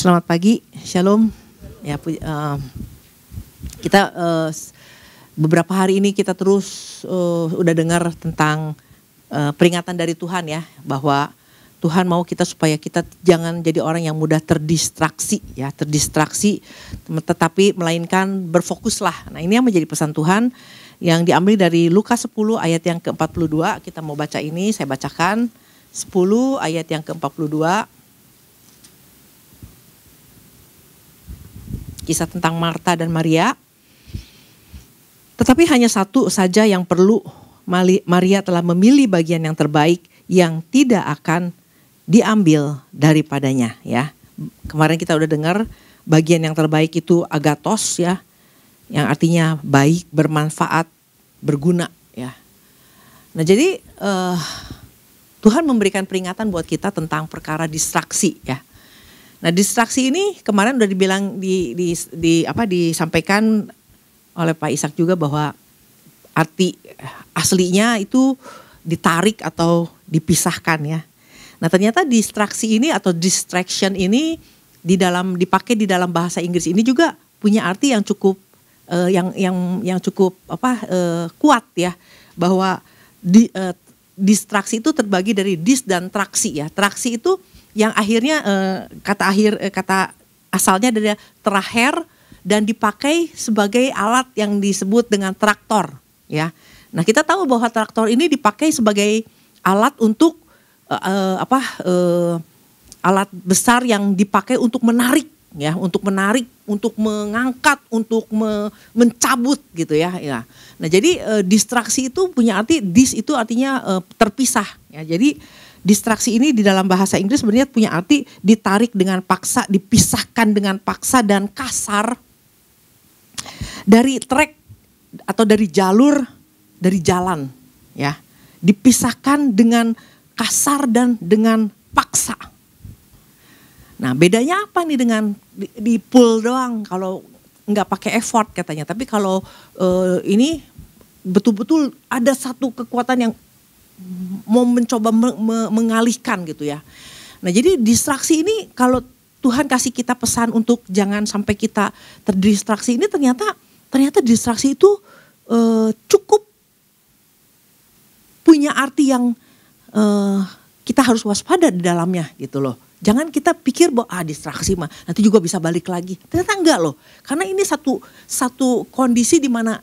Selamat pagi, Shalom. Ya, kita beberapa hari ini kita terus udah dengar tentang peringatan dari Tuhan ya, bahwa Tuhan mau kita supaya kita jangan jadi orang yang mudah terdistraksi ya, tetapi melainkan berfokuslah. Nah, ini yang menjadi pesan Tuhan yang diambil dari Lukas 10 ayat yang ke-42. Kita mau baca ini, saya bacakan 10 ayat yang ke-42. Kisah tentang Marta dan Maria. Tetapi hanya satu saja yang perlu. Maria telah memilih bagian yang terbaik yang tidak akan diambil daripadanya ya. Kemarin kita udah dengar bagian yang terbaik itu agathos ya, yang artinya baik, bermanfaat, berguna ya. Nah, jadi Tuhan memberikan peringatan buat kita tentang perkara distraksi ya. Nah, distraksi ini kemarin udah dibilang disampaikan oleh Pak Ishak juga bahwa arti aslinya itu ditarik atau dipisahkan ya. Nah, ternyata distraksi ini atau distraction ini dipakai di dalam bahasa Inggris ini juga punya arti yang cukup yang cukup kuat ya, bahwa distraksi itu terbagi dari dis dan traksi ya. Traksi itu yang akhirnya kata asalnya dari terakhir dan dipakai sebagai alat yang disebut dengan traktor ya. Nah, kita tahu bahwa traktor ini dipakai sebagai alat untuk alat besar yang dipakai untuk menarik ya, untuk mengangkat, untuk mencabut gitu ya. Nah, jadi distraksi itu punya arti, dis itu artinya terpisah ya. Jadi distraksi ini di dalam bahasa Inggris sebenarnya punya arti ditarik dengan paksa, dipisahkan dengan paksa dan kasar dari trek atau dari jalur, dari jalan ya. Dipisahkan dengan kasar dan dengan paksa. Nah, bedanya apa nih dengan di pull doang, kalau nggak pakai effort katanya. Tapi kalau ini betul-betul ada satu kekuatan yang mau mencoba mengalihkan gitu ya. Nah, jadi distraksi ini kalau Tuhan kasih kita pesan untuk jangan sampai kita terdistraksi ini, ternyata distraksi itu cukup punya arti yang kita harus waspada di dalamnya gitu loh. Jangan kita pikir bahwa distraksi mah nanti juga bisa balik lagi. Ternyata enggak loh. Karena ini satu kondisi di mana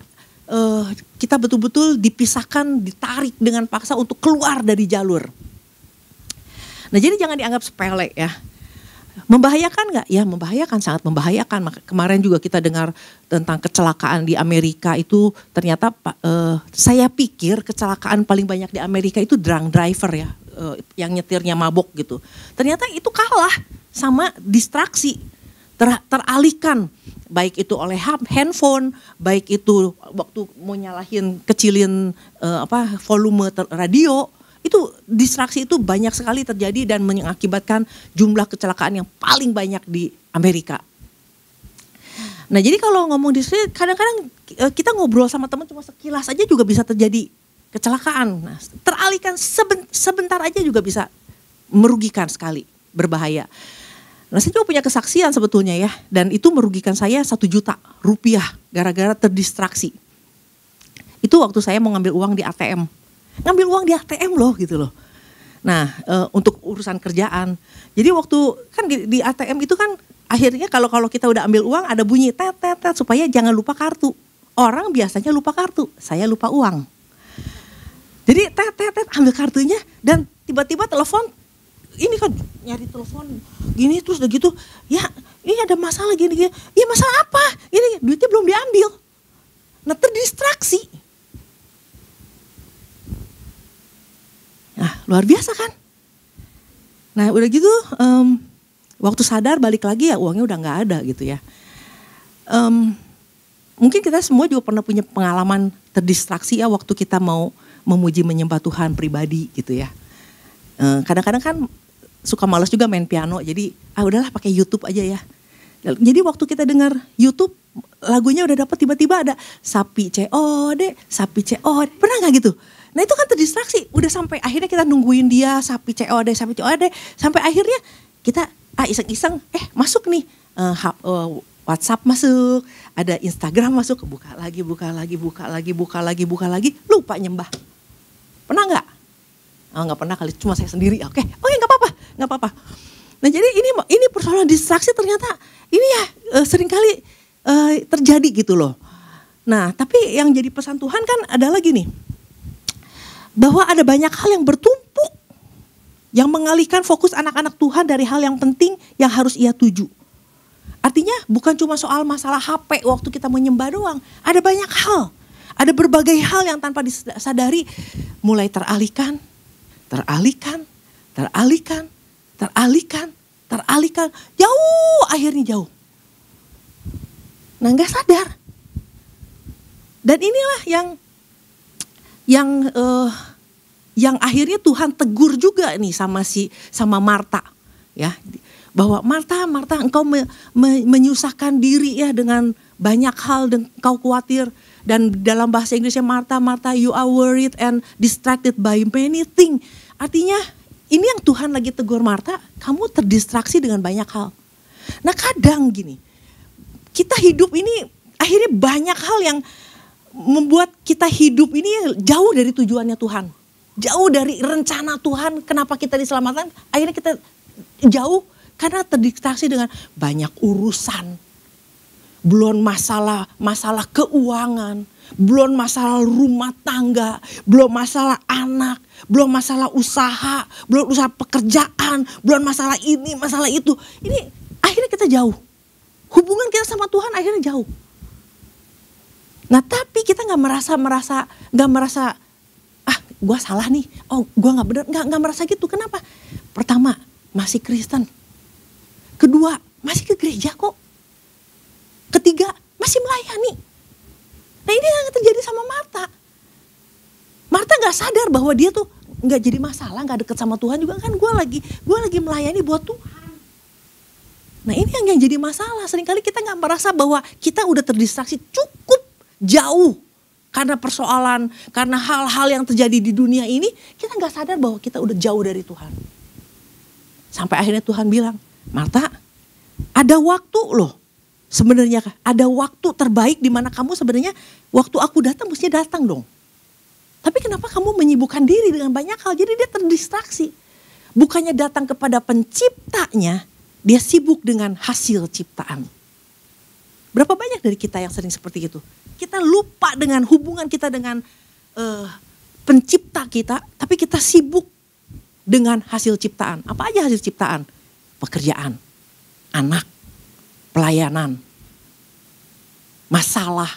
kita betul-betul dipisahkan, ditarik dengan paksa untuk keluar dari jalur. Nah, jadi jangan dianggap sepele ya. Membahayakan nggak? Ya, membahayakan, sangat membahayakan. Kemarin juga kita dengar tentang kecelakaan di Amerika itu, ternyata saya pikir kecelakaan paling banyak di Amerika itu drunk driver ya, yang nyetirnya mabok gitu. Ternyata itu kalah sama distraksi, teralihkan. Baik itu oleh handphone, baik itu waktu mau nyalahin kecilin volume radio, itu distraksi itu banyak sekali terjadi dan mengakibatkan jumlah kecelakaan yang paling banyak di Amerika. Nah, jadi kalau ngomong distraksi, kadang-kadang kita ngobrol sama teman cuma sekilas aja juga bisa terjadi kecelakaan. Nah, teralihkan sebentar aja juga bisa merugikan sekali, berbahaya. Nah, saya juga punya kesaksian sebetulnya ya, dan itu merugikan saya 1 juta rupiah gara-gara terdistraksi. Itu waktu saya mau ngambil uang di ATM. Ngambil uang di ATM loh gitu loh. Nah, untuk urusan kerjaan. Jadi waktu kan di ATM itu kan akhirnya kalau kita udah ambil uang ada bunyi tet supaya jangan lupa kartu. Orang biasanya lupa kartu, saya lupa uang. Jadi tet ambil kartunya dan tiba-tiba telepon. Ini kan nyari telepon gini terus udah gitu, ya ini ada masalah gini. Ya masalah apa? Ini duitnya belum diambil. Nah, terdistraksi. Nah, luar biasa kan? Nah, udah gitu waktu sadar balik lagi ya uangnya udah gak ada gitu ya. Mungkin kita semua juga pernah punya pengalaman terdistraksi ya waktu kita mau memuji menyembah Tuhan pribadi gitu ya. Kadang-kadang kan suka malas juga main piano, jadi udahlah pakai YouTube aja ya. Jadi waktu kita dengar YouTube lagunya udah dapat, tiba-tiba ada sapi COD, pernah nggak gitu? Nah, itu kan terdistraksi, udah sampai akhirnya kita nungguin dia sapi COD, sampai akhirnya kita iseng-iseng, masuk nih WhatsApp masuk, ada Instagram masuk, buka lagi, lupa nyembah. Pernah nggak? Nggak pernah kali, cuma saya sendiri. Oke, nggak apa-apa. Nah jadi ini persoalan distraksi ternyata ini ya seringkali terjadi gitu loh. Nah tapi yang jadi pesan Tuhan kan adalah gini, bahwa ada banyak hal yang bertumpuk yang mengalihkan fokus anak-anak Tuhan dari hal yang penting yang harus ia tuju. Artinya bukan cuma soal masalah HP waktu kita menyembah doang. Ada banyak hal. Ada berbagai hal yang tanpa disadari mulai teralihkan. Jauh, akhirnya jauh. Nah gak sadar. Dan inilah yang akhirnya Tuhan tegur juga nih sama Marta, ya, bahwa Marta engkau menyusahkan diri ya dengan banyak hal dan engkau khawatir, dan dalam bahasa Inggrisnya Marta you are worried and distracted by many things. Artinya ini yang Tuhan lagi tegur Marta, kamu terdistraksi dengan banyak hal. Nah kadang gini, kita hidup ini akhirnya banyak hal yang membuat kita hidup ini jauh dari tujuannya Tuhan. Jauh dari rencana Tuhan, kenapa kita diselamatkan, akhirnya kita jauh karena terdistraksi dengan banyak urusan. Belum masalah keuangan, belum masalah rumah tangga, belum masalah anak, belum masalah usaha, belum usaha pekerjaan, belum masalah ini, masalah itu. Ini akhirnya kita jauh. Hubungan kita sama Tuhan akhirnya jauh. Nah tapi kita gak merasa gue salah nih, gue gak benar, gak merasa gitu. Kenapa? Pertama, masih Kristen. Kedua, masih ke gereja kok. Ketiga, masih melayani. Nah ini yang terjadi sama Marta. Marta gak sadar bahwa dia tuh gak jadi masalah, gak deket sama Tuhan juga kan. Gue lagi melayani buat Tuhan. Nah ini yang jadi masalah. Seringkali kita gak merasa bahwa kita udah terdistraksi cukup jauh. Karena persoalan, karena hal-hal yang terjadi di dunia ini, kita gak sadar bahwa kita udah jauh dari Tuhan. Sampai akhirnya Tuhan bilang, Marta, ada waktu loh. Sebenarnya ada waktu terbaik di mana kamu sebenarnya waktu aku datang mestinya datang dong. Tapi kenapa kamu menyibukkan diri dengan banyak hal? Jadi dia terdistraksi. Bukannya datang kepada penciptanya, dia sibuk dengan hasil ciptaan. Berapa banyak dari kita yang sering seperti itu? Kita lupa dengan hubungan kita dengan pencipta kita, tapi kita sibuk dengan hasil ciptaan. Apa aja hasil ciptaan? Pekerjaan, anak, pelayanan, masalah.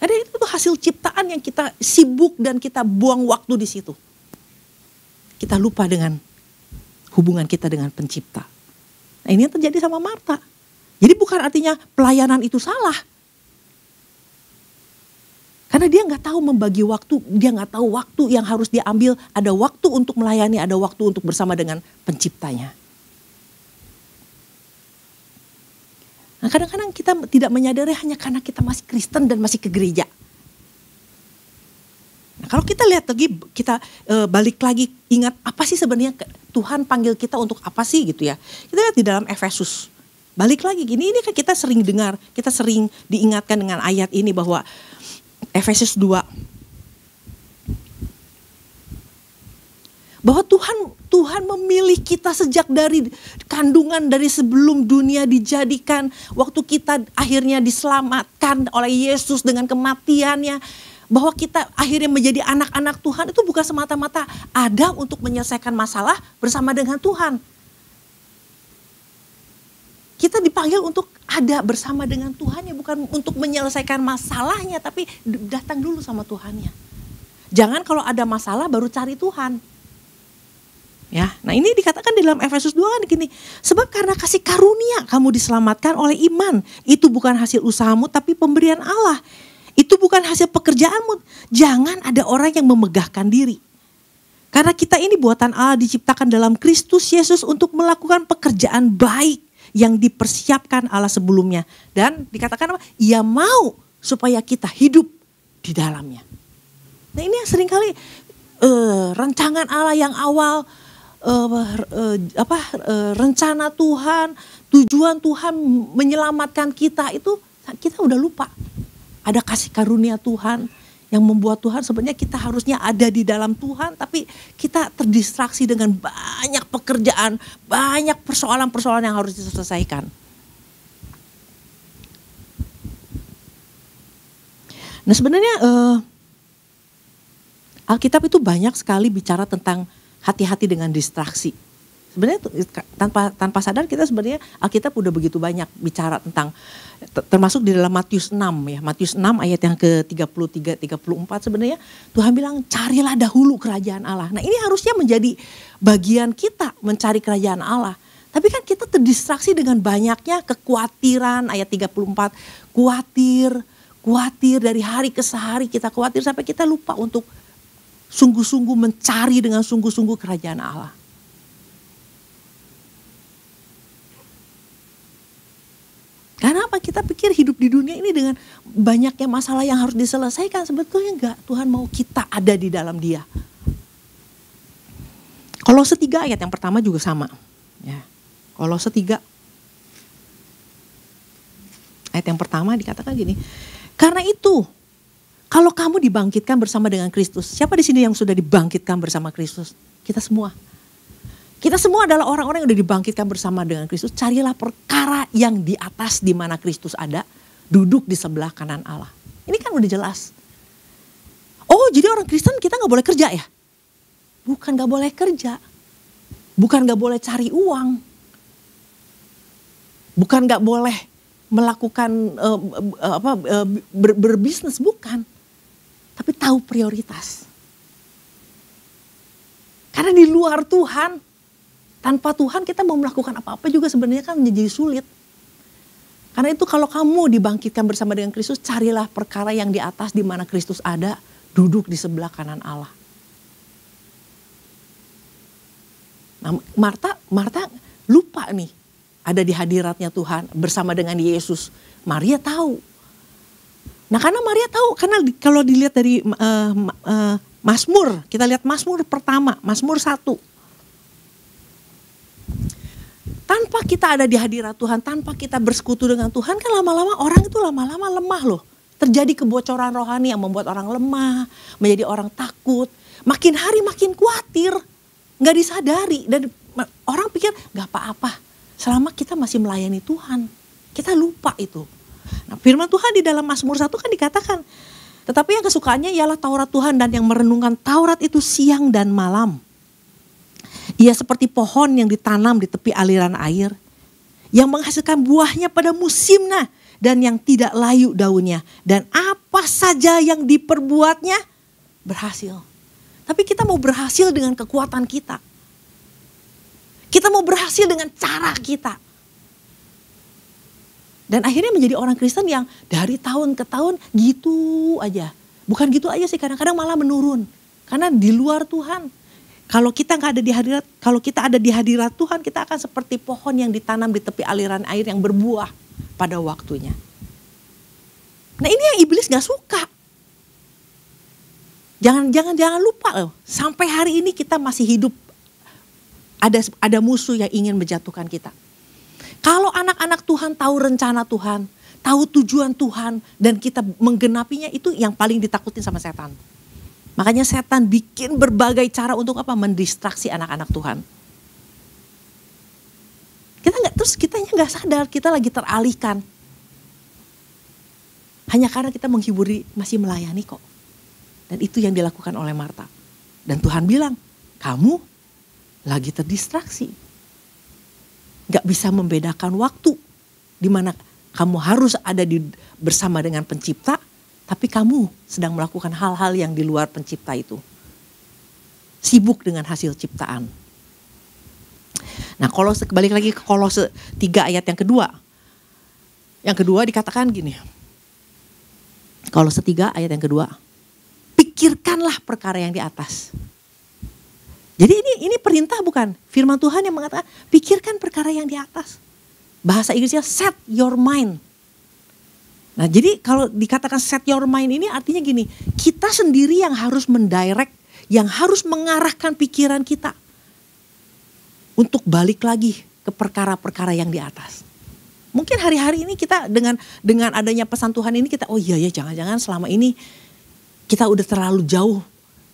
Ada itu tuh hasil ciptaan yang kita sibuk dan kita buang waktu di situ. Kita lupa dengan hubungan kita dengan pencipta. Nah ini yang terjadi sama Marta. Jadi bukan artinya pelayanan itu salah. Karena dia gak tahu membagi waktu, dia gak tahu waktu yang harus dia ambil. Ada waktu untuk melayani, ada waktu untuk bersama dengan penciptanya. Nah kadang-kadang kita tidak menyadari hanya karena kita masih Kristen dan masih ke gereja. Nah kalau kita lihat lagi, kita balik lagi ingat apa sih sebenarnya Tuhan panggil kita untuk apa sih gitu ya. Kita lihat di dalam Efesus. Balik lagi gini, ini kan kita sering dengar, kita sering diingatkan dengan ayat ini bahwa Efesus 2. Bahwa Tuhan memilih kita sejak dari kandungan, dari sebelum dunia dijadikan. Waktu kita akhirnya diselamatkan oleh Yesus dengan kematiannya. Bahwa kita akhirnya menjadi anak-anak Tuhan itu bukan semata-mata ada untuk menyelesaikan masalah bersama dengan Tuhan. Kita dipanggil untuk ada bersama dengan Tuhan ya, bukan untuk menyelesaikan masalahnya, tapi datang dulu sama Tuhannya. Jangan kalau ada masalah baru cari Tuhan. Ya, nah ini dikatakan di dalam Efesus 2 kan gini, sebab karena kasih karunia kamu diselamatkan oleh iman. Itu bukan hasil usahamu tapi pemberian Allah. Itu bukan hasil pekerjaanmu. Jangan ada orang yang memegahkan diri. Karena kita ini buatan Allah, diciptakan dalam Kristus Yesus untuk melakukan pekerjaan baik yang dipersiapkan Allah sebelumnya. Dan dikatakan apa? Ia mau supaya kita hidup di dalamnya. Nah ini yang seringkali rancangan Allah yang awal rencana Tuhan, tujuan Tuhan menyelamatkan kita itu kita udah lupa. Ada kasih karunia Tuhan yang membuat Tuhan sebenarnya kita harusnya ada di dalam Tuhan, tapi kita terdistraksi dengan banyak pekerjaan, banyak persoalan-persoalan yang harus diselesaikan. Nah sebenarnya Alkitab itu banyak sekali bicara tentang hati-hati dengan distraksi. Sebenarnya tanpa sadar kita sebenarnya Alkitab udah begitu banyak bicara tentang, termasuk di dalam Matius 6 ya. Matius 6 ayat yang ke-33, 34 sebenarnya Tuhan bilang carilah dahulu kerajaan Allah. Nah ini harusnya menjadi bagian kita mencari kerajaan Allah. Tapi kan kita terdistraksi dengan banyaknya kekhawatiran, ayat 34, khawatir dari hari ke hari kita khawatir sampai kita lupa untuk sungguh-sungguh mencari dengan sungguh-sungguh kerajaan Allah. Karena apa? Kita pikir hidup di dunia ini dengan banyaknya masalah yang harus diselesaikan. Sebetulnya enggak, Tuhan mau kita ada di dalam Dia. Kolose 3 ayat yang pertama juga sama. Ya. Kolose 3 ayat yang pertama dikatakan gini. Karena itu, kalau kamu dibangkitkan bersama dengan Kristus. Siapa di sini yang sudah dibangkitkan bersama Kristus? Kita semua. Kita semua adalah orang-orang yang sudah dibangkitkan bersama dengan Kristus. Carilah perkara yang di atas di mana Kristus ada. Duduk di sebelah kanan Allah. Ini kan udah jelas. Oh jadi orang Kristen kita gak boleh kerja ya? Bukan gak boleh kerja. Bukan gak boleh cari uang. Bukan gak boleh melakukan berbisnis. Bukan. Tapi tahu prioritas. Karena di luar Tuhan, tanpa Tuhan kita mau melakukan apa-apa juga sebenarnya kan menjadi sulit. Karena itu kalau kamu dibangkitkan bersama dengan Kristus, carilah perkara yang di atas di mana Kristus ada, duduk di sebelah kanan Allah. Nah, Marta lupa nih ada di hadiratnya Tuhan bersama dengan Yesus. Maria tahu. Nah karena Maria tahu, karena kalau dilihat dari Mazmur, kita lihat Mazmur pertama, Mazmur 1. Tanpa kita ada di hadirat Tuhan, tanpa kita bersekutu dengan Tuhan, kan lama-lama orang itu lama-lama lemah loh. Terjadi kebocoran rohani yang membuat orang lemah, menjadi orang takut. Makin hari makin khawatir, gak disadari. Dan orang pikir gak apa-apa, selama kita masih melayani Tuhan. Kita lupa itu. Nah, firman Tuhan di dalam Mazmur 1 kan dikatakan, tetapi yang kesukaannya ialah Taurat Tuhan dan yang merenungkan Taurat itu siang dan malam. Ia seperti pohon yang ditanam di tepi aliran air, yang menghasilkan buahnya pada musimnya dan yang tidak layu daunnya. Dan apa saja yang diperbuatnya berhasil. Tapi kita mau berhasil dengan kekuatan kita. Kita mau berhasil dengan cara kita. Dan akhirnya menjadi orang Kristen yang dari tahun ke tahun gitu aja. Bukan gitu aja sih, kadang-kadang malah menurun. Karena di luar Tuhan. Kalau kita nggak ada di hadirat, kalau kita ada di hadirat Tuhan, kita akan seperti pohon yang ditanam di tepi aliran air yang berbuah pada waktunya. Nah ini yang iblis nggak suka. Jangan lupa loh. Sampai hari ini kita masih hidup. Ada musuh yang ingin menjatuhkan kita. Kalau anak-anak Tuhan tahu rencana Tuhan, tahu tujuan Tuhan, dan kita menggenapinya, itu yang paling ditakutin sama setan. Makanya setan bikin berbagai cara untuk apa? Mendistraksi anak-anak Tuhan. Kitanya nggak sadar, kita lagi teralihkan. Hanya karena kita menghiburi, masih melayani kok. Dan itu yang dilakukan oleh Marta. Dan Tuhan bilang, kamu lagi terdistraksi. Gak bisa membedakan waktu. Di mana kamu harus ada bersama dengan pencipta. Tapi kamu sedang melakukan hal-hal yang di luar pencipta itu. Sibuk dengan hasil ciptaan. Nah balik lagi ke Kolose 3 ayat yang kedua. Yang kedua dikatakan gini. Kolose 3 ayat yang kedua. Pikirkanlah perkara yang di atas. Jadi ini perintah bukan? Firman Tuhan yang mengatakan pikirkan perkara yang di atas. Bahasa Inggrisnya set your mind. Nah jadi kalau dikatakan set your mind ini artinya gini. Kita sendiri yang harus mendirect, yang harus mengarahkan pikiran kita. untuk balik lagi ke perkara-perkara yang di atas. Mungkin hari-hari ini kita dengan adanya pesan Tuhan ini kita, oh iya ya, jangan-jangan selama ini kita udah terlalu jauh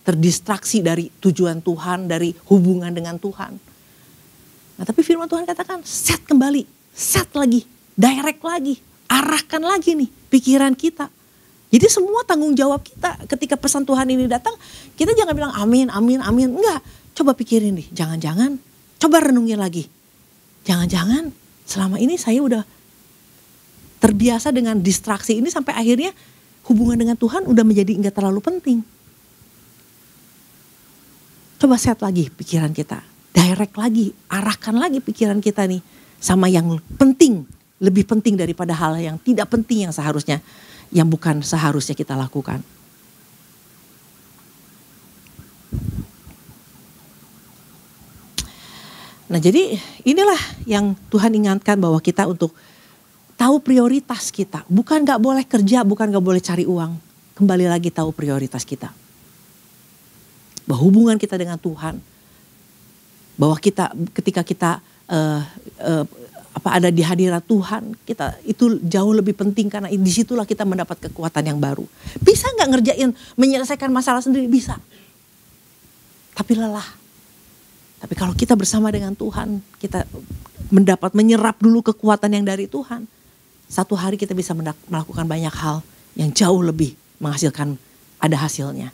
terdistraksi dari tujuan Tuhan, dari hubungan dengan Tuhan. Nah tapi firman Tuhan katakan set kembali, set lagi, direct lagi, arahkan lagi nih pikiran kita. Jadi semua tanggung jawab kita ketika pesan Tuhan ini datang, kita jangan bilang amin, amin, amin. Enggak, coba pikirin nih, jangan-jangan, coba renungin lagi. Jangan-jangan selama ini saya udah terbiasa dengan distraksi ini sampai akhirnya hubungan dengan Tuhan udah menjadi enggak terlalu penting. Coba set lagi pikiran kita, direct lagi, arahkan lagi pikiran kita nih sama yang penting, lebih penting daripada hal yang tidak penting yang bukan seharusnya kita lakukan. Nah jadi inilah yang Tuhan ingatkan bahwa kita untuk tahu prioritas kita. Bukan gak boleh kerja, bukan gak boleh cari uang. Kembali lagi tahu prioritas kita. Bahwa hubungan kita dengan Tuhan. Bahwa ketika kita ada di hadirat Tuhan, kita itu jauh lebih penting karena disitulah kita mendapat kekuatan yang baru. Bisa gak menyelesaikan masalah sendiri? Bisa. Tapi lelah. Tapi kalau kita bersama dengan Tuhan, kita menyerap dulu kekuatan yang dari Tuhan. Satu hari kita bisa melakukan banyak hal yang jauh lebih menghasilkan, ada hasilnya.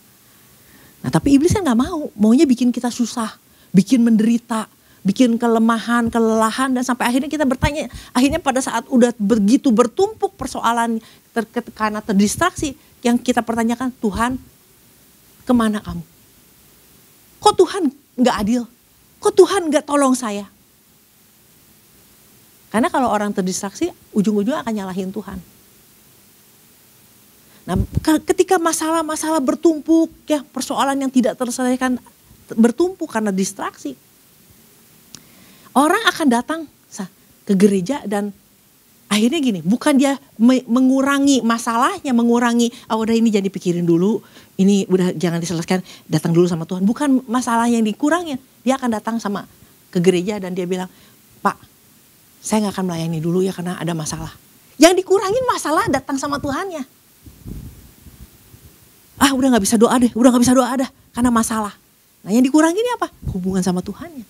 Nah tapi iblis kan gak maunya bikin kita susah, bikin menderita, bikin kelemahan, kelelahan dan sampai akhirnya kita bertanya, akhirnya pada saat udah begitu bertumpuk persoalan karena terdistraksi, yang kita pertanyakan, Tuhan kemana kamu? Kok Tuhan gak adil? Kok Tuhan gak tolong saya? Karena kalau orang terdistraksi, ujung-ujungnya akan nyalahin Tuhan. Nah, ketika masalah-masalah bertumpuk, ya persoalan yang tidak terselesaikan bertumpuk karena distraksi, orang akan datang ke gereja dan akhirnya gini, bukan dia mengurangi masalahnya, udah ini jangan dipikirin dulu, ini udah jangan diselesaikan, datang dulu sama Tuhan. Bukan masalah yang dikurangin, dia akan datang ke gereja dan dia bilang, Pak, saya gak akan melayani dulu ya karena ada masalah. Yang dikurangin masalah datang sama Tuhannya. Udah gak bisa doa dah karena masalah. Nah yang dikurangin ini apa? Hubungan sama Tuhannya.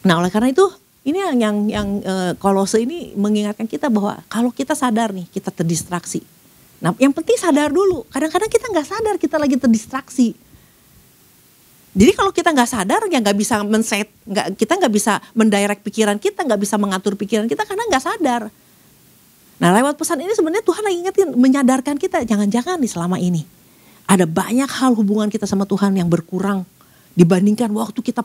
Nah oleh karena itu ini yang Kolose ini mengingatkan kita bahwa kalau kita sadar nih kita terdistraksi. Nah yang penting sadar dulu. Kadang-kadang kita gak sadar kita lagi terdistraksi. Jadi kalau kita gak sadar ya gak bisa kita gak bisa mendirect pikiran kita, gak bisa mengatur pikiran kita karena gak sadar. Nah lewat pesan ini sebenarnya Tuhan lagi ingetin, menyadarkan kita jangan-jangan nih selama ini ada banyak hal hubungan kita sama Tuhan yang berkurang dibandingkan waktu kita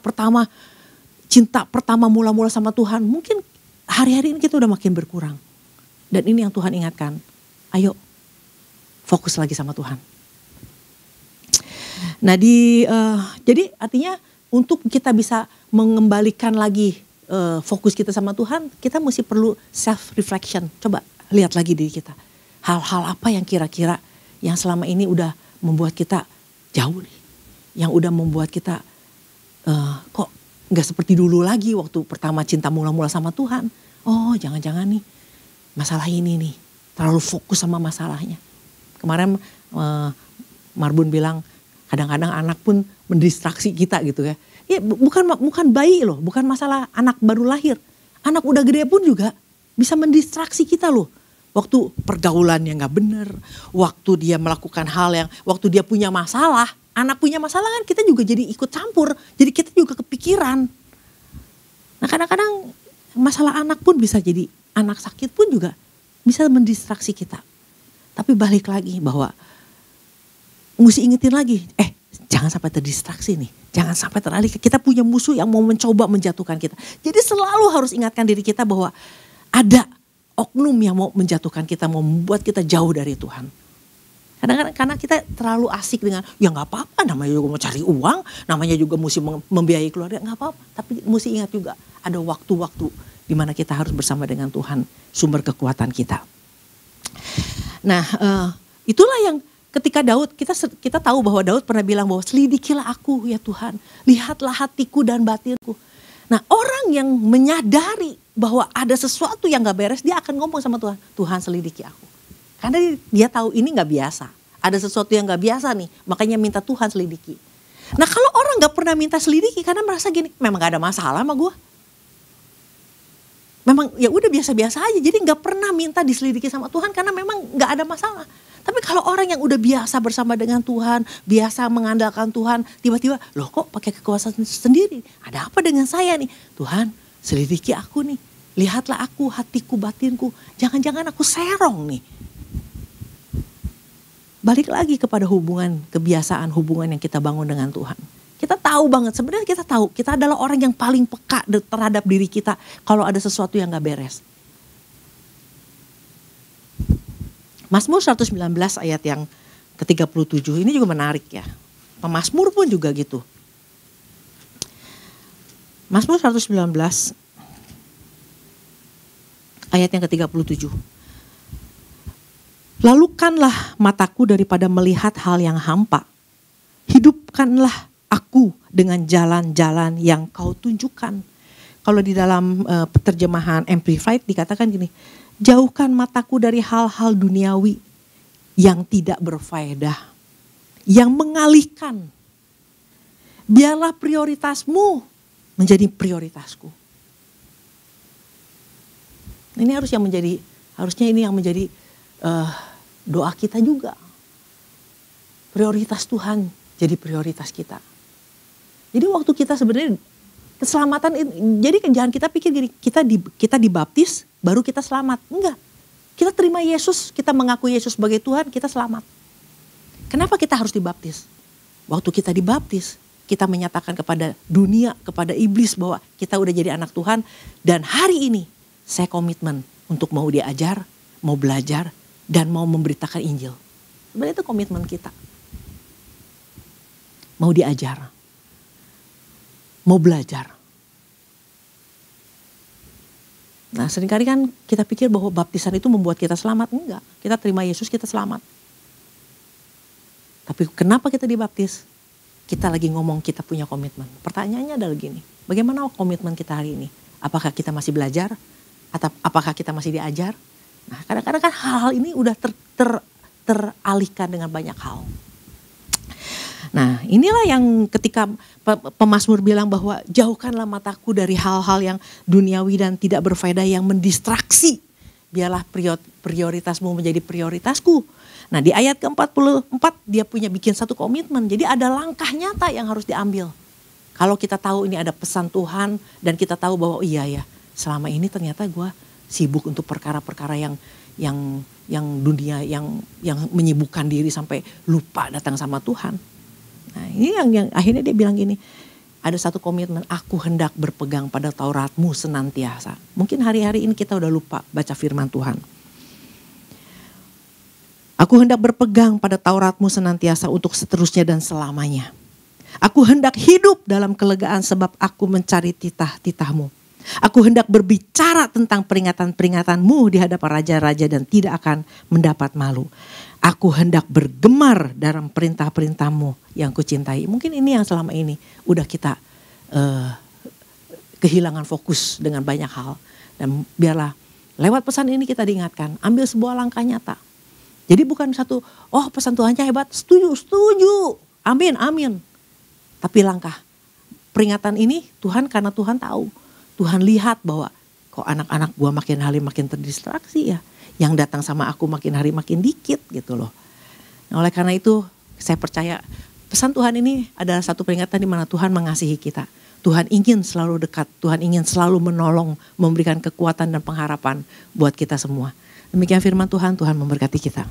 cinta pertama mula-mula sama Tuhan. Mungkin hari-hari ini kita udah makin berkurang. Dan ini yang Tuhan ingatkan, ayo fokus lagi sama Tuhan. Nah jadi artinya untuk kita bisa mengembalikan lagi fokus kita sama Tuhan, kita mesti perlu self reflection. Coba lihat lagi diri kita. Hal-hal apa yang kira-kira yang selama ini udah membuat kita jauh nih. Yang udah membuat kita kok gak seperti dulu lagi waktu pertama cinta mula-mula sama Tuhan. Oh jangan-jangan nih masalah ini nih. Terlalu fokus sama masalahnya. Kemarin Marbun bilang kadang-kadang anak pun mendistraksi kita gitu ya. Ya bukan bayi loh, bukan masalah anak baru lahir. Anak udah gede pun juga bisa mendistraksi kita loh. Waktu pergaulan yang gak benar, waktu dia melakukan hal yang, waktu dia punya masalah, anak punya masalah kan kita juga jadi ikut campur, jadi kita juga kepikiran. Nah kadang-kadang masalah anak pun bisa jadi, anak sakit pun juga bisa mendistraksi kita. Tapi balik lagi bahwa mesti ingetin lagi, jangan sampai terdistraksi nih, jangan sampai teralih. Kita punya musuh yang mau mencoba menjatuhkan kita. Jadi selalu harus ingatkan diri kita bahwa ada oknum yang mau menjatuhkan kita, mau membuat kita jauh dari Tuhan. Kadang-kadang karena kita terlalu asik dengan, ya gak apa-apa, namanya juga mau cari uang, namanya juga mesti membiayai keluarga, gak apa-apa. Tapi mesti ingat juga ada waktu-waktu di mana kita harus bersama dengan Tuhan, sumber kekuatan kita. Nah itulah yang ketika Daud, kita tahu bahwa Daud pernah bilang bahwa selidikilah aku ya Tuhan, lihatlah hatiku dan batinku. Nah, orang yang menyadari bahwa ada sesuatu yang gak beres, dia akan ngomong sama Tuhan, Tuhan selidiki aku. Karena dia tahu ini gak biasa, ada sesuatu yang gak biasa nih, makanya minta Tuhan selidiki. Nah, kalau orang gak pernah minta selidiki karena merasa gini, memang gak ada masalah sama gue. Memang ya udah biasa-biasa aja, jadi gak pernah minta diselidiki sama Tuhan karena memang gak ada masalah. Tapi kalau orang yang udah biasa bersama dengan Tuhan, biasa mengandalkan Tuhan, tiba-tiba, loh kok pakai kekuasaan sendiri? Ada apa dengan saya nih? Tuhan, selidiki aku nih. Lihatlah aku, hatiku, batinku. Jangan-jangan aku serong nih. Balik lagi kepada hubungan, kebiasaan hubungan yang kita bangun dengan Tuhan. Kita tahu banget, sebenarnya kita tahu, kita adalah orang yang paling peka terhadap diri kita kalau ada sesuatu yang gak beres. Mazmur 119 ayat yang ke-37 ini juga menarik ya. Pemazmur pun juga gitu. Mazmur 119 ayat yang ke-37. Lalukanlah mataku daripada melihat hal yang hampa. Hidupkanlah aku dengan jalan-jalan yang kau tunjukkan. Kalau di dalam terjemahan Amplified dikatakan gini, jauhkan mataku dari hal-hal duniawi yang tidak berfaedah, yang mengalihkan. Biarlah prioritasmu menjadi prioritasku. Ini harusnya ini yang menjadi doa kita juga. Prioritas Tuhan jadi prioritas kita. Jadi waktu kita sebenarnya keselamatan, jadi jangan kita pikir gini, kita dibaptis baru kita selamat. Enggak. Kita terima Yesus, kita mengaku Yesus sebagai Tuhan, kita selamat. Kenapa kita harus dibaptis? Waktu kita dibaptis, kita menyatakan kepada dunia, kepada iblis bahwa kita udah jadi anak Tuhan. Dan hari ini saya komitmen untuk mau diajar, mau belajar, dan mau memberitakan Injil. Sebenarnya itu komitmen kita. Mau diajar, mau belajar. Nah, seringkali kan kita pikir bahwa baptisan itu membuat kita selamat. Enggak, kita terima Yesus, kita selamat. Tapi kenapa kita dibaptis? Kita lagi ngomong kita punya komitmen. Pertanyaannya adalah gini, bagaimana komitmen kita hari ini? Apakah kita masih belajar? Atau apakah kita masih diajar? Nah, kadang-kadang kan hal-hal ini udah teralihkan dengan banyak hal. Nah, inilah yang ketika pemazmur bilang bahwa jauhkanlah mataku dari hal-hal yang duniawi dan tidak berfaedah yang mendistraksi. Biarlah prioritasmu menjadi prioritasku. Nah, di ayat ke-44 dia bikin satu komitmen. Jadi ada langkah nyata yang harus diambil. Kalau kita tahu ini ada pesan Tuhan dan kita tahu bahwa iya ya, selama ini ternyata gue sibuk untuk perkara-perkara yang dunia yang menyibukkan diri sampai lupa datang sama Tuhan. Nah, ini yang akhirnya dia bilang gini, ada satu komitmen, aku hendak berpegang pada Tauratmu senantiasa. Mungkin hari-hari ini kita udah lupa baca firman Tuhan. Aku hendak berpegang pada Tauratmu senantiasa untuk seterusnya dan selamanya. Aku hendak hidup dalam kelegaan sebab aku mencari titah-titahmu. Aku hendak berbicara tentang peringatan-peringatanmu di hadapan raja-raja dan tidak akan mendapat malu. Aku hendak bergemar dalam perintah-perintahmu yang kucintai. Mungkin ini yang selama ini udah kita kehilangan fokus dengan banyak hal. Dan biarlah lewat pesan ini kita diingatkan, ambil sebuah langkah nyata. Jadi bukan satu, oh pesan Tuhannya hebat, setuju, amin. Tapi langkah peringatan ini Tuhan, karena Tuhan tahu. Tuhan lihat bahwa kok anak-anak gua makin hari makin terdistraksi ya. Yang datang sama aku makin hari makin dikit gitu loh. Nah, oleh karena itu saya percaya pesan Tuhan ini adalah satu peringatan di mana Tuhan mengasihi kita. Tuhan ingin selalu dekat, Tuhan ingin selalu menolong, memberikan kekuatan dan pengharapan buat kita semua. Demikian firman Tuhan, Tuhan memberkati kita.